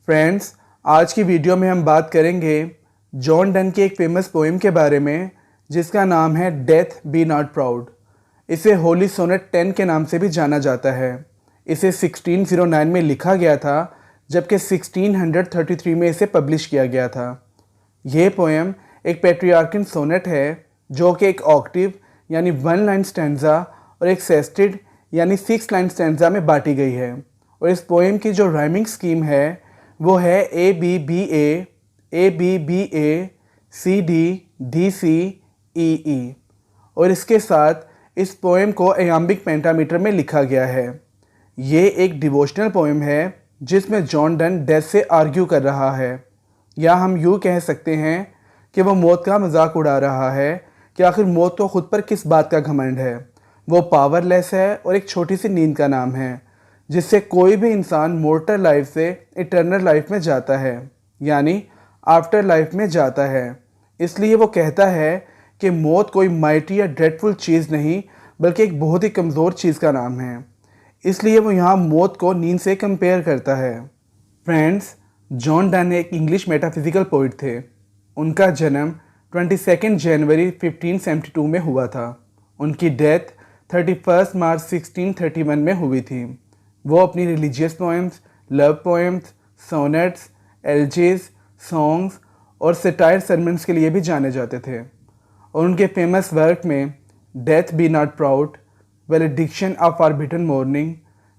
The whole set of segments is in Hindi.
फ्रेंड्स, आज की वीडियो में हम बात करेंगे जॉन डन की एक फेमस पोएम के बारे में जिसका नाम है डेथ बी नॉट प्राउड। इसे होली सोनेट 10 के नाम से भी जाना जाता है। इसे 1609 में लिखा गया था जबकि 1633 में इसे पब्लिश किया गया था। यह पोएम एक पेट्रियार्कन सोनेट है जो कि एक ऑक्टिव यानी 1 लाइन स्टैंजा और एक सेस्टेड यानी 6 लाइन स्टैंजा में बांटी गई है। और इस पोएम की जो राइमिंग स्कीम है वो है ABBA, ABBA, CD, DC, EE। और इसके साथ इस पोएम को एयाम्बिक पेंटामीटर में लिखा गया है। ये एक डिवोशनल पोएम है जिसमें जॉन डन डेथ से आर्ग्यू कर रहा है, या हम यूँ कह सकते हैं कि वो मौत का मजाक उड़ा रहा है कि आखिर मौत को खुद पर किस बात का घमंड है। वो पावरलेस है और एक छोटी सी नींद का नाम है जिससे कोई भी इंसान मोर्टल लाइफ से इटर्नल लाइफ में जाता है, यानी आफ्टर लाइफ में जाता है। इसलिए वो कहता है कि मौत कोई माइटी या ड्रेडफुल चीज़ नहीं बल्कि एक बहुत ही कमज़ोर चीज़ का नाम है। इसलिए वो यहाँ मौत को नींद से कंपेयर करता है। फ्रेंड्स, जॉन डन एक इंग्लिश मेटाफिज़िकल पोइट थे। उनका जन्म 22 जनवरी 1572 में हुआ था। उनकी डेथ 31 मार्च 1631 में हुई थी। वो अपनी religious poems, love poems, sonnets, elegies, songs और सेटायर सरमन्स के लिए भी जाने जाते थे। और उनके फेमस वर्क में death be not proud, valediction of forbidden mourning,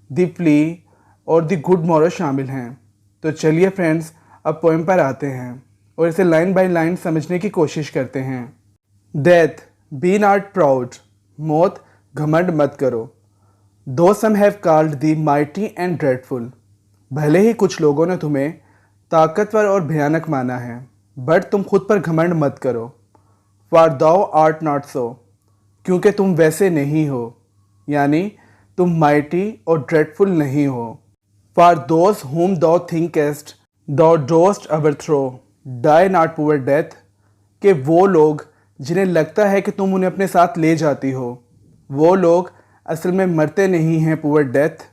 the flea और द गुड मॉरो शामिल हैं। तो चलिए फ्रेंड्स, अब पोएम पर आते हैं और इसे लाइन बाय लाइन समझने की कोशिश करते हैं। डेथ बी नॉट प्राउड, मौत घमंड मत करो। Though some have called thee mighty and dreadful, भले ही कुछ लोगों ने तुम्हें ताकतवर और भयानक माना है, बट तुम खुद पर घमंड मत करो। For thou art not so, क्योंकि तुम वैसे नहीं हो, यानी तुम माइटी और ड्रेडफुल नहीं हो। For those whom thou thinkest thou dost overthrow, die not poor death, कि वो लोग जिन्हें लगता है कि तुम उन्हें अपने साथ ले जाती हो, वो लोग असल में मरते नहीं हैं पुअर डेथ।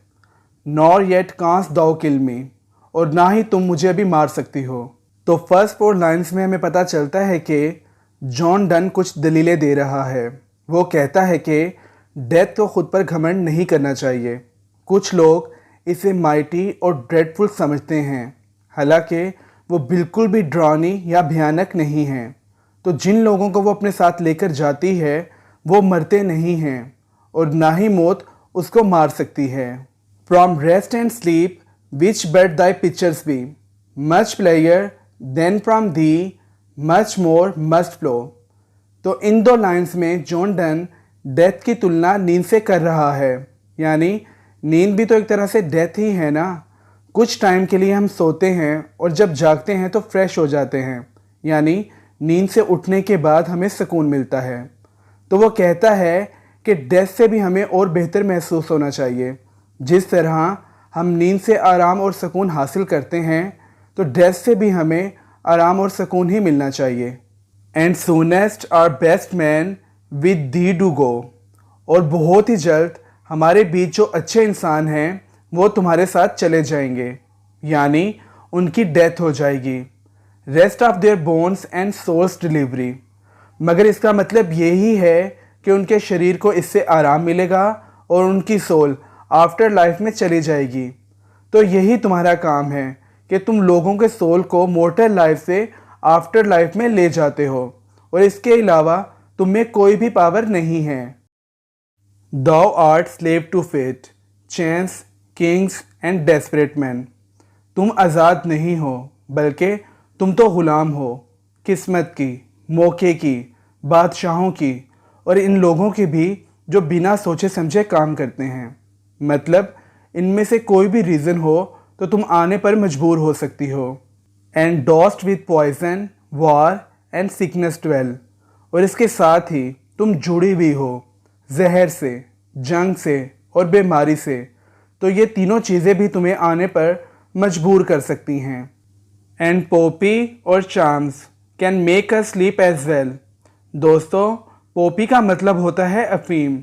नॉर येट कांस दाउ किल मी, और ना ही तुम मुझे अभी मार सकती हो। तो फर्स्ट 4 लाइन्स में हमें पता चलता है कि जॉन डन कुछ दलीलें दे रहा है। वो कहता है कि डेथ को खुद पर घमंड नहीं करना चाहिए। कुछ लोग इसे माइटी और ड्रेडफुल समझते हैं, हालांकि वो बिल्कुल भी डरावनी या भयानक नहीं हैं। तो जिन लोगों को वो अपने साथ लेकर जाती है वो मरते नहीं हैं और ना ही मौत उसको मार सकती है। From rest and sleep which but thy pictures be, much pleasure then from thee much more must flow. तो इन 2 लाइन्स में जॉन डन डेथ की तुलना नींद से कर रहा है, यानी नींद भी तो एक तरह से डेथ ही है ना। कुछ टाइम के लिए हम सोते हैं और जब जागते हैं तो फ्रेश हो जाते हैं, यानी नींद से उठने के बाद हमें सुकून मिलता है। तो वो कहता है कि डेथ से भी हमें और बेहतर महसूस होना चाहिए। जिस तरह हम नींद से आराम और सुकून हासिल करते हैं तो डेथ से भी हमें आराम और सुकून ही मिलना चाहिए। And soonest our best men with thee do go, और बहुत ही जल्द हमारे बीच जो अच्छे इंसान हैं वो तुम्हारे साथ चले जाएंगे, यानी उनकी डेथ हो जाएगी। Rest of their bones and soul's delivery, मगर इसका मतलब यही है कि उनके शरीर को इससे आराम मिलेगा और उनकी सोल आफ्टर लाइफ में चली जाएगी। तो यही तुम्हारा काम है कि तुम लोगों के सोल को मोर्टल लाइफ से आफ्टर लाइफ में ले जाते हो, और इसके अलावा तुम में कोई भी पावर नहीं है। Thou art slave to fate, chance, kings and desperate men, तुम आज़ाद नहीं हो बल्कि तुम तो ग़ुलाम हो किस्मत की, मौके की, बादशाहों की और इन लोगों के भी जो बिना सोचे समझे काम करते हैं। मतलब इनमें से कोई भी रीज़न हो तो तुम आने पर मजबूर हो सकती हो। And dost with poison, war and sickness dwell, और इसके साथ ही तुम जुड़ी हुई हो जहर से, जंग से और बीमारी से। तो ये तीनों चीज़ें भी तुम्हें आने पर मजबूर कर सकती हैं। एंड पोपी और charms can make us sleep as well. दोस्तों, पोपी का मतलब होता है अफीम।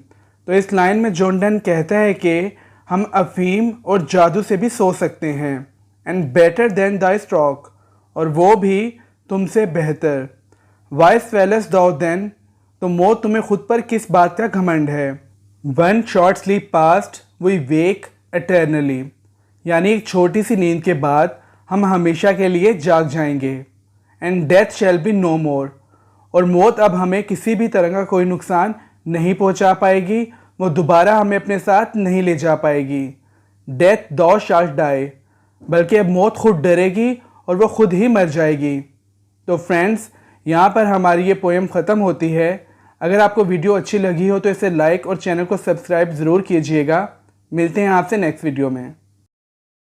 तो इस लाइन में जॉन डन कहता है कि हम अफीम और जादू से भी सो सकते हैं। And better than the stroke, और वो भी तुमसे बेहतर। वाई स्वेलस दो देन, तो मौत तुम्हें खुद पर किस बात का घमंड है। One short sleep past we wake eternally, यानी एक छोटी सी नींद के बाद हम हमेशा के लिए जाग जाएंगे। And death shall be no more, और मौत अब हमें किसी भी तरह का कोई नुकसान नहीं पहुंचा पाएगी, वो दोबारा हमें अपने साथ नहीं ले जा पाएगी। डेथ दो शाल्ट डाई, बल्कि अब मौत खुद डरेगी और वो खुद ही मर जाएगी। तो फ्रेंड्स, यहाँ पर हमारी ये पोएम ख़त्म होती है। अगर आपको वीडियो अच्छी लगी हो तो इसे लाइक और चैनल को सब्सक्राइब ज़रूर कीजिएगा। मिलते हैं आपसे नेक्स्ट वीडियो में।